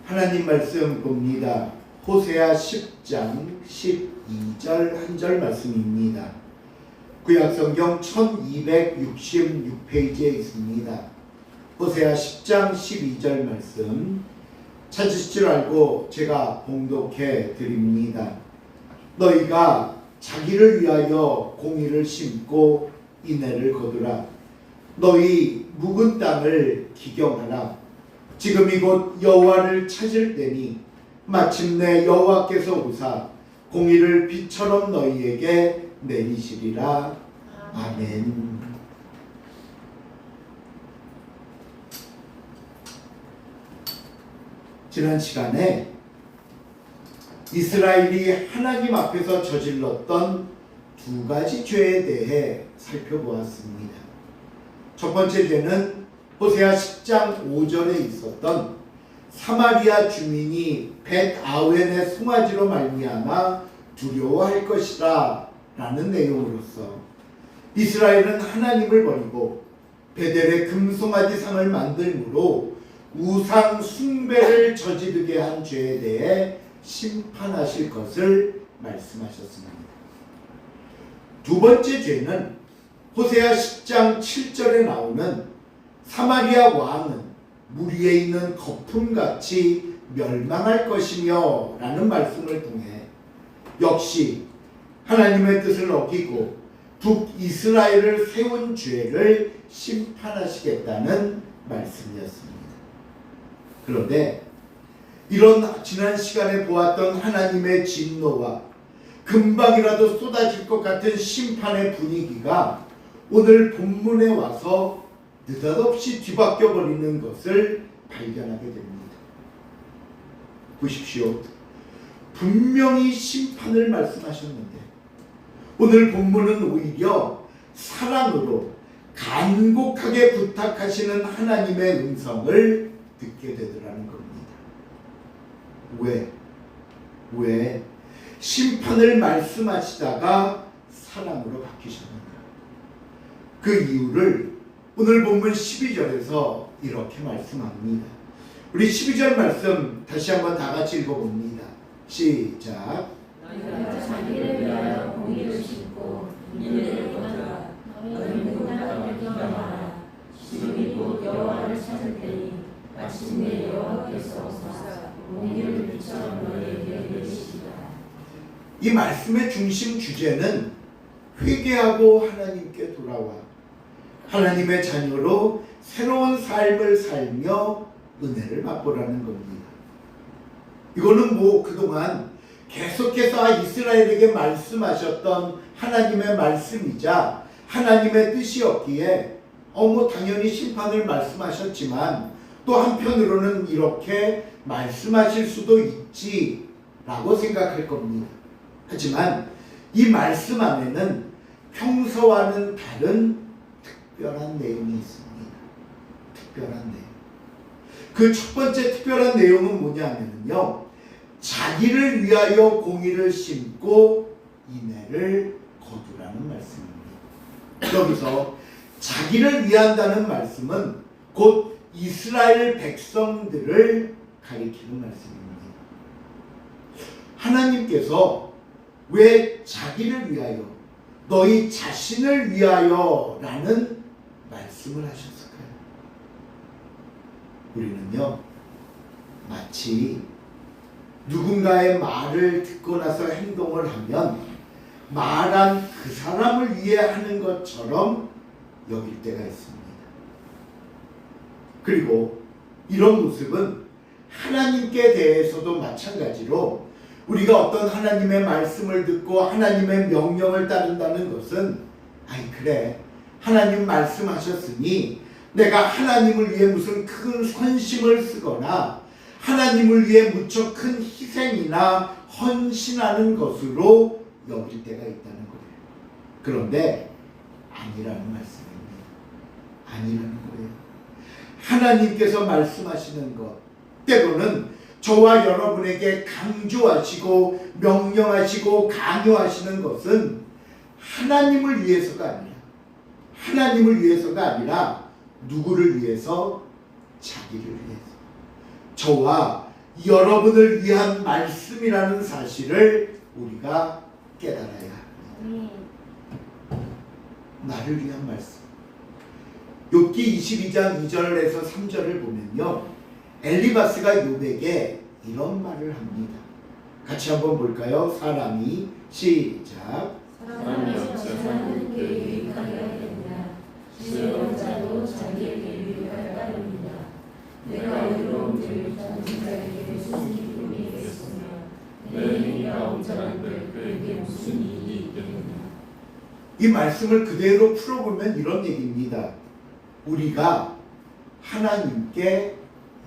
하나님 말씀 봅니다. 호세아 10장 12절 한 절 말씀입니다. 구약성경 1266페이지에 있습니다. 호세아 10장 12절 말씀 찾으실 줄 알고 제가 봉독해 드립니다. 너희가 자기를 위하여 공의를 심고 인애를 거두라. 너희 묵은 땅을 기경하라. 지금 이곳 여호와를 찾을 때니 마침내 여호와께서 오사 공의를 빛처럼 너희에게 내리시리라. 아멘. 지난 시간에 이스라엘이 하나님 앞에서 저질렀던 두 가지 죄에 대해 살펴보았습니다. 첫 번째 죄는 호세아 10장 5절에 있었던 사마리아 주민이 벳아웬의 송아지로 말미암아 두려워할 것이라 라는 내용으로서 이스라엘은 하나님을 버리고 베델의 금송아지 상을 만들므로 우상 숭배를 저지르게 한 죄에 대해 심판하실 것을 말씀하셨습니다. 두 번째 죄는 호세아 10장 7절에 나오는 사마리아 왕은 물 위에 있는 거품같이 멸망할 것이며 라는 말씀을 통해 역시 하나님의 뜻을 어기고 북이스라엘을 세운 죄를 심판하시겠다는 말씀이었습니다. 그런데 이런 지난 시간에 보았던 하나님의 진노와 금방이라도 쏟아질 것 같은 심판의 분위기가 오늘 본문에 와서 느닷없이 뒤바뀌어 버리는 것을 발견하게 됩니다. 보십시오. 분명히 심판을 말씀하셨는데 오늘 본문은 오히려 사랑으로 간곡하게 부탁하시는 하나님의 음성을 듣게 되더라는 겁니다. 왜 심판을 말씀하시다가 사랑으로 바뀌셨는가? 그 이유를 오늘 본문 12절에서 이렇게 말씀합니다. 우리 12절 말씀 다시 한번 다 같이 읽어봅니다. 시작. 너희가 자기를 위하여 공의를 심고 인애를 거두라. 너희 묵은 땅을 기경하라. 지금 이곳 여호와를 찾을 때니 마침내 여호와께서 오사 공의를 빛처럼 너희에게 내리시리라. 이 말씀의 중심 주제는 회개하고 하나님께 돌아와 하나님의 자녀로 새로운 삶을 살며 은혜를 맛보라는 겁니다. 이거는 그동안 계속해서 이스라엘에게 말씀하셨던 하나님의 말씀이자 하나님의 뜻이었기에 당연히 심판을 말씀하셨지만 또 한편으로는 이렇게 말씀하실 수도 있지라고 생각할 겁니다. 하지만 이 말씀 안에는 평소와는 다른 특별한 내용이 있습니다. 특별한 내용. 그 첫 번째 특별한 내용은 뭐냐면요. 자기를 위하여 공의를 심고 인애를 거두라는 말씀입니다. 여기서 자기를 위한다는 말씀은 곧 이스라엘 백성들을 가리키는 말씀입니다. 하나님께서 왜 자기를 위하여 너희 자신을 위하여 라는 말씀을 하셨을까요? 우리는요 마치 누군가의 말을 듣고 나서 행동을 하면 말한 그 사람을 위해 하는 것처럼 여길 때가 있습니다. 그리고 이런 모습은 하나님께 대해서도 마찬가지로 우리가 어떤 하나님의 말씀을 듣고 하나님의 명령을 따른다는 것은 그래 하나님 말씀하셨으니 내가 하나님을 위해 무슨 큰 헌심을 쓰거나 하나님을 위해 무척 큰 희생이나 헌신하는 것으로 여길 때가 있다는 거예요. 그런데 아니라는 말씀입니다. 아니라는 거예요. 하나님께서 말씀하시는 것 때로는 저와 여러분에게 강조하시고 명령하시고 강요하시는 것은 하나님을 위해서가 아니라 누구를 위해서? 자기를 위해서. 저와 여러분을 위한 말씀이라는 사실을 우리가 깨달아야 합니다. 나를 위한 말씀. 욥기 22장 2절에서 3절을 보면요, 엘리바스가 욥에게 이런 말을 합니다. 같이 한번 볼까요? 사람이 시작. 사람이 어찌하면 그에게 유익하게 하겠느냐. 지혜로운 자도 자기에게 유익할 따름이다. 내가 의로움을 전진 자에게 무슨 기쁨이 있겠으며 내 행위가 옹졸한들 그에게 무슨 이익이 있겠느냐. 이 말씀을 그대로 풀어보면 이런 얘기입니다. 우리가 하나님께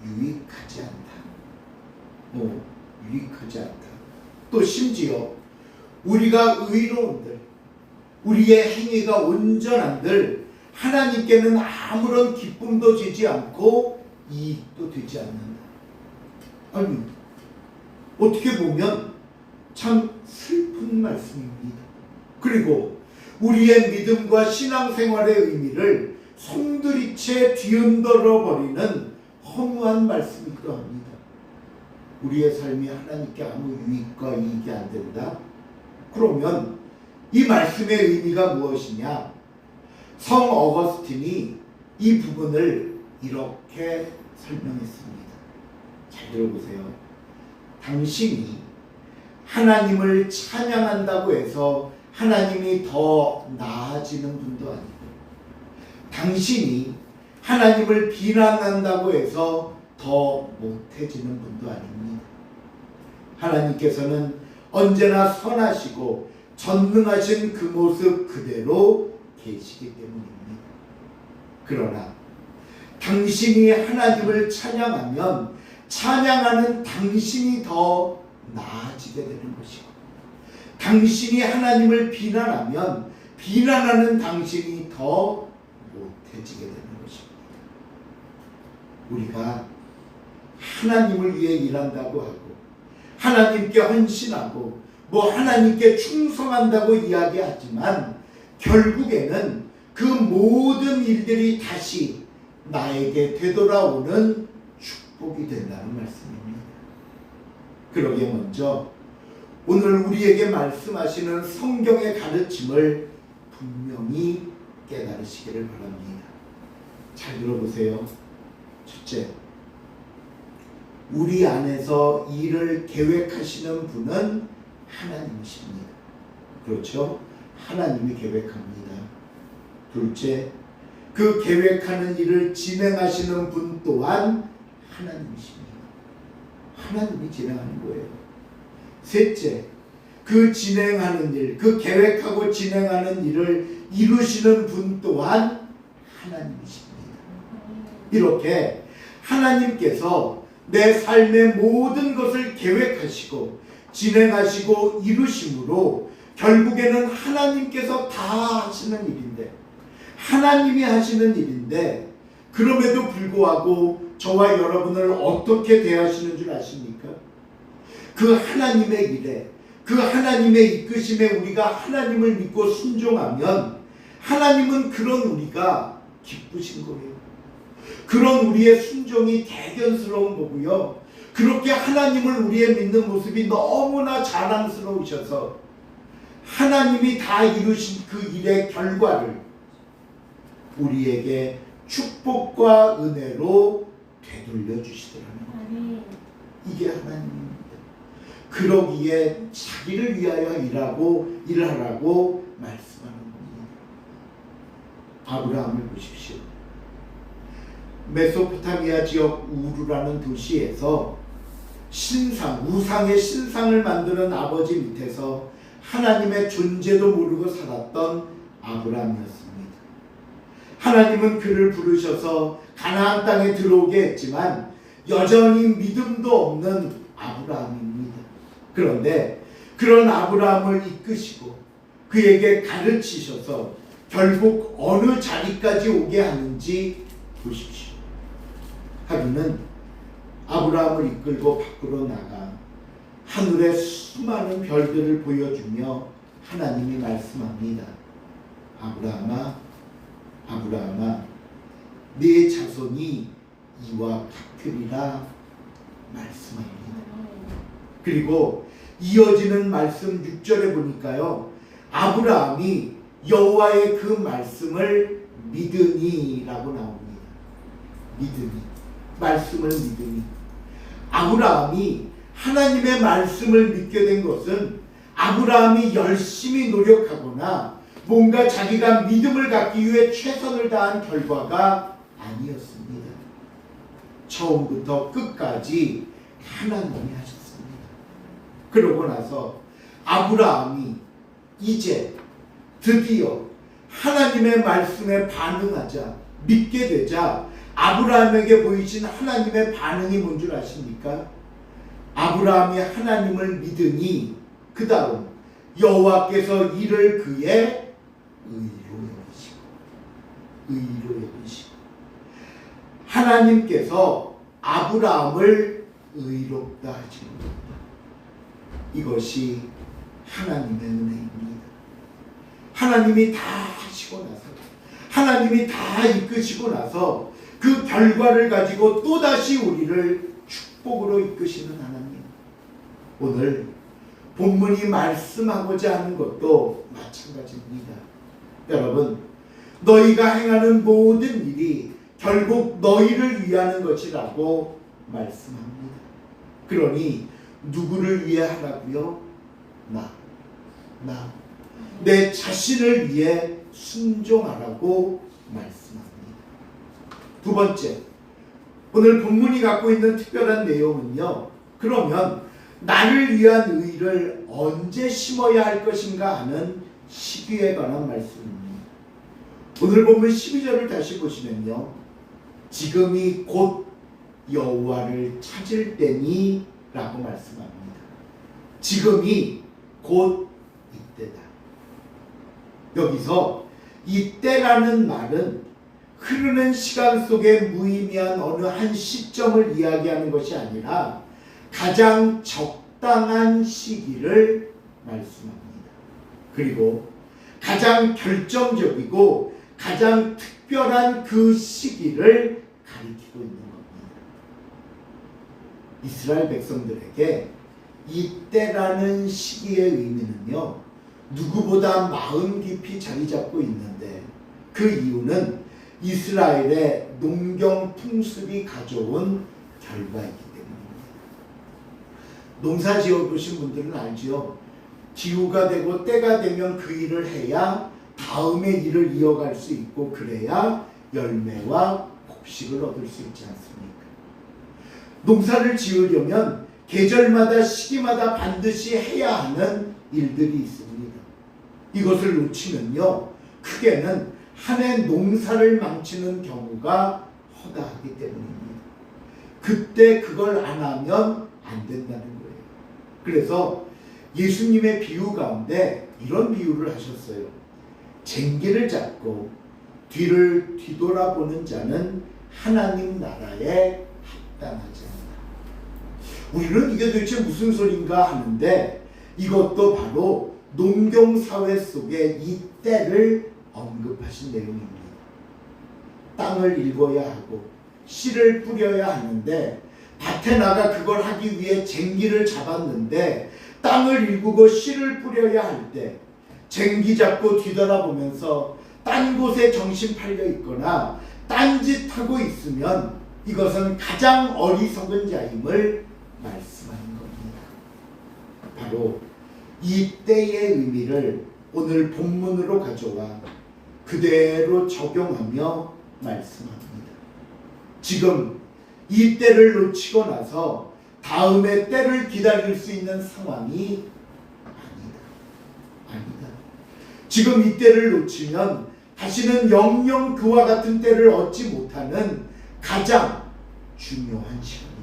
유익하지 않다. 유익하지 않다. 또 심지어 우리가 의로운들, 우리의 행위가 온전한들 하나님께는 아무런 기쁨도 주지 않고 이익도 되지 않는다. 아니, 어떻게 보면 참 슬픈 말씀입니다. 그리고 우리의 믿음과 신앙생활의 의미를 송두리째 뒤흔들어 버리는 허무한 말씀이기도 합니다. 우리의 삶이 하나님께 아무 유익과 이익이 안 된다? 그러면 이 말씀의 의미가 무엇이냐? 성 어거스틴이 이 부분을 이렇게 설명했습니다. 잘 들어보세요. 당신이 하나님을 찬양한다고 해서 하나님이 더 나아지는 분도 아니고, 당신이 하나님을 비난한다고 해서 더 못해지는 분도 아닙니다. 하나님께서는 언제나 선하시고 전능하신 그 모습 그대로 계시기 때문입니다. 그러나 당신이 하나님을 찬양하면 찬양하는 당신이 더 나아지게 되는 것이고, 당신이 하나님을 비난하면 비난하는 당신이 더 못해지게 되는 것입니다. 우리가 하나님을 위해 일한다고 하고 하나님께 헌신하고 하나님께 충성한다고 이야기하지만 결국에는 그 모든 일들이 다시 나에게 되돌아오는 축복이 된다는 말씀입니다. 그러기에 먼저 오늘 우리에게 말씀하시는 성경의 가르침을 분명히 깨달으시기를 바랍니다. 잘 들어보세요. 첫째, 우리 안에서 일을 계획하시는 분은 하나님이십니다. 그렇죠? 하나님이 계획합니다. 둘째, 그 계획하는 일을 진행하시는 분 또한 하나님이십니다. 하나님이 진행하는 거예요. 셋째, 그 진행하는 일, 그 계획하고 진행하는 일을 이루시는 분 또한 하나님이십니다. 이렇게 하나님께서 내 삶의 모든 것을 계획하시고 진행하시고 이루심으로 결국에는 하나님께서 다 하시는 일인데, 하나님이 하시는 일인데, 그럼에도 불구하고 저와 여러분을 어떻게 대하시는 줄 아십니까? 그 하나님의 일에, 그 하나님의 이끄심에 우리가 하나님을 믿고 순종하면 하나님은 그런 우리가 기쁘신 거예요. 그런 우리의 순종이 대견스러운 거고요. 그렇게 하나님을 우리의 믿는 모습이 너무나 자랑스러우셔서 하나님이 다 이루신 그 일의 결과를 우리에게 축복과 은혜로 되돌려 주시더라는 거예요. 이게 하나님입니다. 그러기에 자기를 위하여 일하라고 말씀하는 겁니다. 아브라함을 보십시오. 메소포타미아 지역 우르라는 도시에서 우상의 신상을 만드는 아버지 밑에서 하나님의 존재도 모르고 살았던 아브라함이었습니다. 하나님은 그를 부르셔서 가나안 땅에 들어오게 했지만 여전히 믿음도 없는 아브라함입니다. 그런데 그런 아브라함을 이끄시고 그에게 가르치셔서 결국 어느 자리까지 오게 하는지 보십시오. 하루는 아브라함을 이끌고 밖으로 나가 하늘의 수많은 별들을 보여주며 하나님이 말씀합니다. 아브라함아, 아브라함아, 네 자손이 이와 같으리라 말씀합니다. 그리고 이어지는 말씀 6절에 보니까요, 아브라함이 여호와의 그 말씀을 믿으니라고 나옵니다. 믿으니, 말씀을 믿으니. 아브라함이 하나님의 말씀을 믿게 된 것은 아브라함이 열심히 노력하거나 뭔가 자기가 믿음을 갖기 위해 최선을 다한 결과가 아니었습니다. 처음부터 끝까지 하나님이 하셨습니다. 그러고 나서 아브라함이 이제 드디어 하나님의 말씀에 반응하자, 믿게 되자 아브라함에게 보이신 하나님의 반응이 뭔 줄 아십니까? 아브라함이 하나님을 믿으니 그 다음 여호와께서 이를 그의 의로 여기시고 하나님께서 아브라함을 의롭다 하시는 겁니다. 이것이 하나님의 은혜입니다. 하나님이 다 하시고 나서, 하나님이 다 이끄시고 나서 그 결과를 가지고 또다시 우리를 축복으로 이끄시는 하나님. 오늘 본문이 말씀하고자 하는 것도 마찬가지입니다. 여러분, 너희가 행하는 모든 일이 결국 너희를 위하는 것이라고 말씀합니다. 그러니 누구를 위해 하라고요? 나. 내 자신을 위해 순종하라고 말씀합니다. 두 번째, 오늘 본문이 갖고 있는 특별한 내용은요, 그러면 나를 위한 의를 언제 심어야 할 것인가 하는 시기에 관한 말씀입니다. 오늘 본문 12절을 다시 보시면요, 지금이 곧 여호와를 찾을 때니 라고 말씀합니다. 지금이 곧 이때다. 여기서 이때라는 말은 흐르는 시간 속에 무의미한 어느 한 시점을 이야기하는 것이 아니라 가장 적당한 시기를 말씀합니다. 그리고 가장 결정적이고 가장 특별한 그 시기를 가리키고 있는 겁니다. 이스라엘 백성들에게 이때라는 시기의 의미는요, 누구보다 마음 깊이 자리 잡고 있는데 그 이유는 이스라엘의 농경 풍습이 가져온 결과이기 때문입니다. 농사 지어보신 분들은 알죠. 기후가 되고 때가 되면 그 일을 해야 다음의 일을 이어갈 수 있고 그래야 열매와 곡식을 얻을 수 있지 않습니까? 농사를 지으려면 계절마다 시기마다 반드시 해야 하는 일들이 있습니다. 이것을 놓치면요, 크게는 한 해 농사를 망치는 경우가 허다하기 때문입니다. 그때 그걸 안 하면 안 된다는 거예요. 그래서 예수님의 비유 가운데 이런 비유를 하셨어요. 쟁기를 잡고 뒤를 뒤돌아보는 자는 하나님 나라에 합당하지 않다. 우리는 이게 도대체 무슨 소린가 하는데 이것도 바로 농경사회 속에 이 때를 언급하신 내용입니다. 땅을 일궈야 하고 씨를 뿌려야 하는데 밭에 나가 그걸 하기 위해 쟁기를 잡았는데 땅을 일구고 씨를 뿌려야 할 때 쟁기 잡고 뒤돌아보면서 딴 곳에 정신 팔려 있거나 딴짓하고 있으면 이것은 가장 어리석은 자임을 말씀하는 겁니다. 바로 이 때의 의미를 오늘 본문으로 가져와 그대로 적용하며 말씀합니다. 지금 이 때를 놓치고 나서 다음의 때를 기다릴 수 있는 상황이 아니다. 지금 이 때를 놓치면 다시는 영영 그와 같은 때를 얻지 못하는 가장 중요한 시간이다.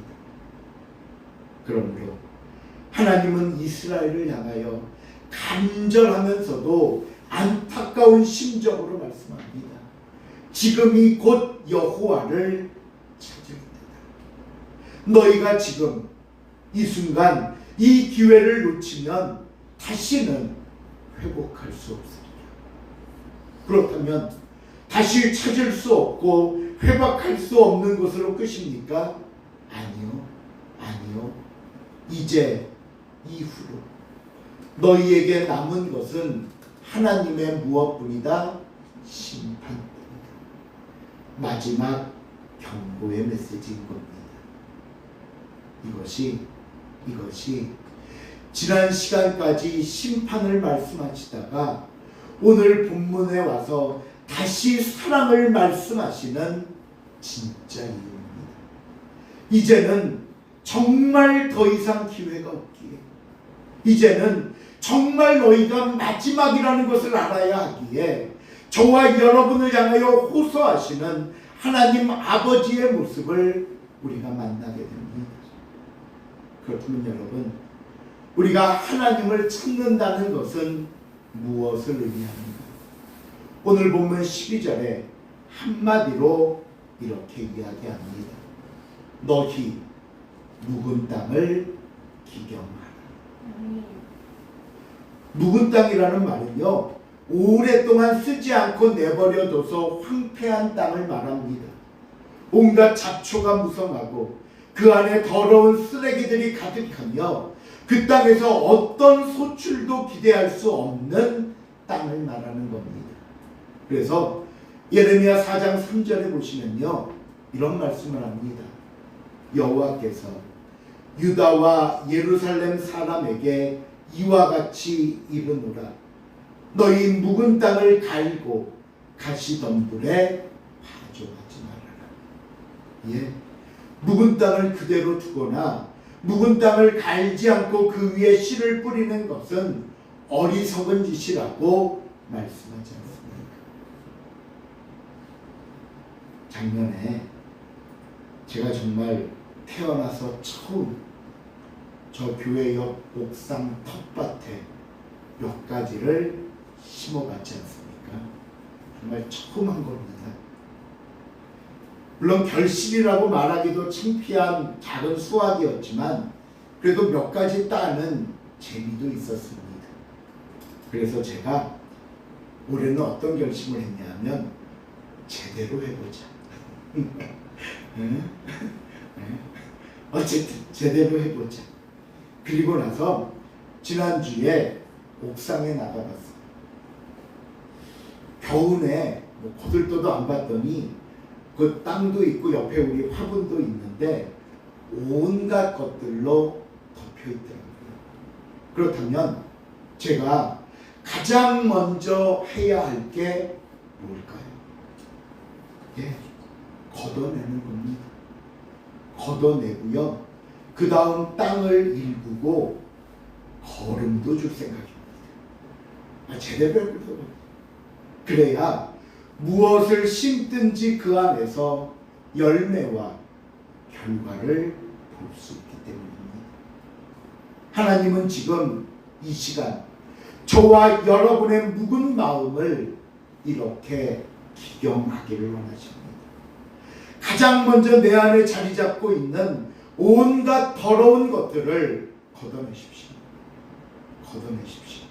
그러므로 하나님은 이스라엘을 향하여 간절하면서도 안타까운 심정으로 말씀합니다. 지금이 곧 여호와를 찾을 때다. 너희가 지금 이 순간 이 기회를 놓치면 다시는 회복할 수 없으리라. 그렇다면 다시 찾을 수 없고 회복할 수 없는 것으로 끝입니까? 아니요. 아니요, 이제 이후로 너희에게 남은 것은 하나님의 무엇뿐이다? 심판뿐이다. 마지막 경고의 메시지인 겁니다. 이것이 지난 시간까지 심판을 말씀하시다가 오늘 본문에 와서 다시 사랑을 말씀하시는 진짜 이유입니다. 이제는 정말 더 이상 기회가 없기에, 이제는 정말 너희가 마지막이라는 것을 알아야 하기에 저와 여러분을 향하여 호소하시는 하나님 아버지의 모습을 우리가 만나게 됩니다. 그렇다면 여러분, 우리가 하나님을 찾는다는 것은 무엇을 의미합니까? 오늘 본문 12절에 한마디로 이렇게 이야기합니다. 너희 묵은 땅을 기경하라. 묵은 땅이라는 말은요, 오랫동안 쓰지 않고 내버려둬서 황폐한 땅을 말합니다. 온갖 잡초가 무성하고 그 안에 더러운 쓰레기들이 가득하며 그 땅에서 어떤 소출도 기대할 수 없는 땅을 말하는 겁니다. 그래서 예레미야 4장 3절에 보시면요, 이런 말씀을 합니다. 여호와께서 유다와 예루살렘 사람에게 이와 같이 이르노라. 너희 묵은 땅을 갈고 가시덤불에 파종하지 말아라. 묵은 땅을 그대로 두거나 묵은 땅을 갈지 않고 그 위에 씨를 뿌리는 것은 어리석은 짓이라고 말씀하지 않습니까? 작년에 제가 정말 태어나서 처음 저 교회 옆 옥상 텃밭에 몇 가지를 심어봤지 않습니까? 정말 처음 한 겁니다. 물론 결실이라고 말하기도 창피한 작은 수확이었지만 그래도 몇 가지 따는 재미도 있었습니다. 그래서 제가 올해는 어떤 결심을 했냐면 제대로 해보자. 어쨌든 제대로 해보자. 그리고 나서 지난주에 옥상에 나가봤어요. 겨우내 거들떠도 안 봤더니 그 땅도 있고 옆에 우리 화분도 있는데 온갖 것들로 덮여 있더라고요. 그렇다면 제가 가장 먼저 해야 할 게 뭘까요? 걷어내는 겁니다. 걷어내고요, 그 다음 땅을 일구고 거름도 줄 생각입니다. 제대로 해보려고. 그래야 무엇을 심든지 그 안에서 열매와 결과를 볼 수 있기 때문입니다. 하나님은 지금 이 시간 저와 여러분의 묵은 마음을 이렇게 기경하기를 원하십니다. 가장 먼저 내 안에 자리 잡고 있는 온갖 더러운 것들을 걷어내십시오. 걷어내십시오.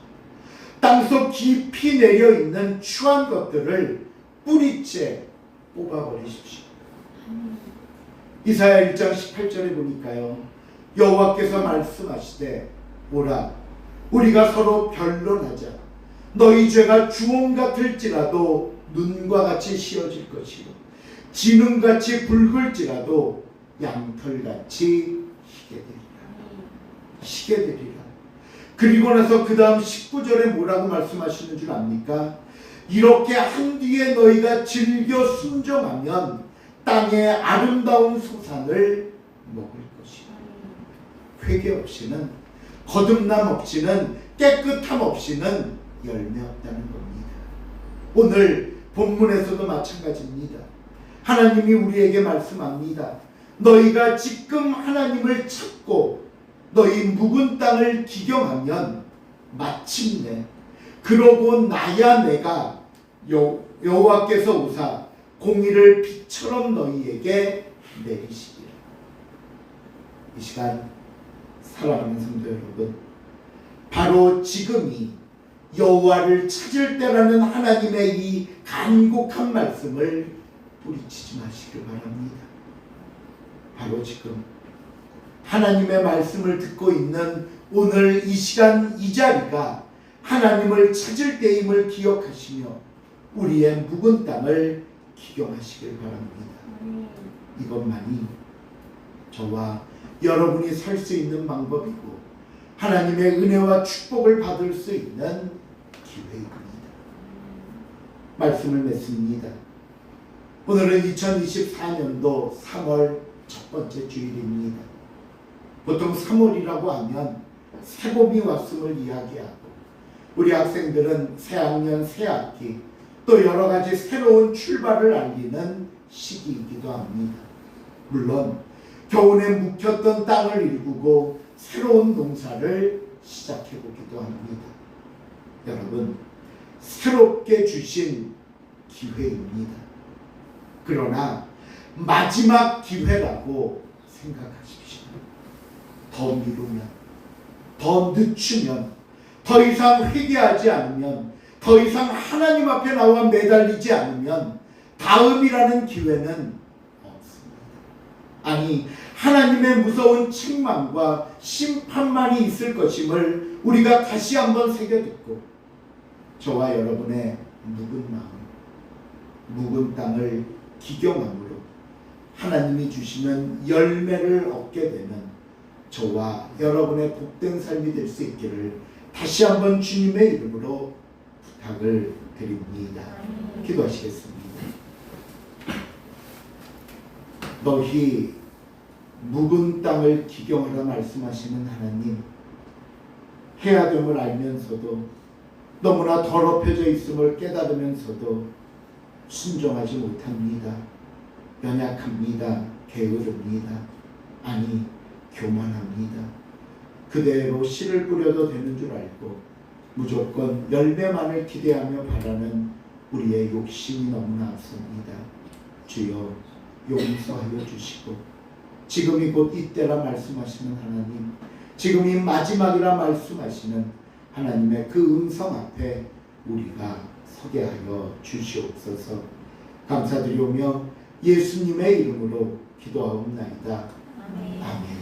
땅속 깊이 내려있는 추한 것들을 뿌리째 뽑아버리십시오. 이사야 1장 18절에 보니까요, 여호와께서 말씀하시되 오라 우리가 서로 변론하자. 너희 죄가 주홍 같을지라도 눈과 같이 씌어질 것이요 진흥같이 붉을지라도 양털같이 희게 되리라. 그리고 나서 그 다음 19절에 뭐라고 말씀하시는 줄 압니까? 이렇게 한 뒤에 너희가 즐겨 순종하면 땅의 아름다운 소산을 먹을 것이다. 회개 없이는, 거듭남 없이는, 깨끗함 없이는 열매 없다는 겁니다. 오늘 본문에서도 마찬가지입니다. 하나님이 우리에게 말씀합니다. 너희가 지금 하나님을 찾고 너희 묵은 땅을 기경하면 마침내 그러고 나야 내가 여호와께서 오사 공의를 빛처럼 너희에게 내리시리라. 이 시간 사랑하는 성도 여러분, 바로 지금이 여호와를 찾을 때라는 하나님의 이 간곡한 말씀을 뿌리치지 마시길 바랍니다. 바로 지금 하나님의 말씀을 듣고 있는 오늘 이 시간 이 자리가 하나님을 찾을 때임을 기억하시며 우리의 묵은 땅을 기경하시길 바랍니다. 이것만이 저와 여러분이 살 수 있는 방법이고 하나님의 은혜와 축복을 받을 수 있는 기회입니다. 말씀을 맺습니다. 오늘은 2024년도 3월 첫 번째 주일입니다. 보통 3월이라고 하면 새봄이 왔음을 이야기하고 우리 학생들은 새학년, 새학기 또 여러 가지 새로운 출발을 알리는 시기이기도 합니다. 물론 겨우내 묵혔던 땅을 일구고 새로운 농사를 시작해보기도 합니다. 여러분, 새롭게 주신 기회입니다. 그러나 마지막 기회라고 생각하십시오. 더 미루면, 더 늦추면, 더 이상 회개하지 않으면, 더 이상 하나님 앞에 나와 매달리지 않으면 다음이라는 기회는 없습니다. 아니, 하나님의 무서운 책망과 심판만이 있을 것임을 우리가 다시 한번 새겨듣고 저와 여러분의 묵은 마음, 묵은 땅을 기경함으로 하나님이 주시는 열매를 얻게 되는 저와 여러분의 복된 삶이 될 수 있기를 다시 한번 주님의 이름으로 부탁을 드립니다. 기도하시겠습니다. 너희 묵은 땅을 기경하라 말씀하시는 하나님, 해야 됨을 알면서도 너무나 더럽혀져 있음을 깨달으면서도 순종하지 못합니다. 연약합니다. 게으릅니다. 아니, 교만합니다. 그대로 씨를 뿌려도 되는 줄 알고 무조건 열매만을 기대하며 바라는 우리의 욕심이 너무나 앞섭니다. 주여 용서하여 주시고 지금이 곧 이때라 말씀하시는 하나님, 지금이 마지막이라 말씀하시는 하나님의 그 음성 앞에 우리가 서게 하여 주시옵소서. 감사드리오며 예수님의 이름으로 기도하옵나이다. 아멘.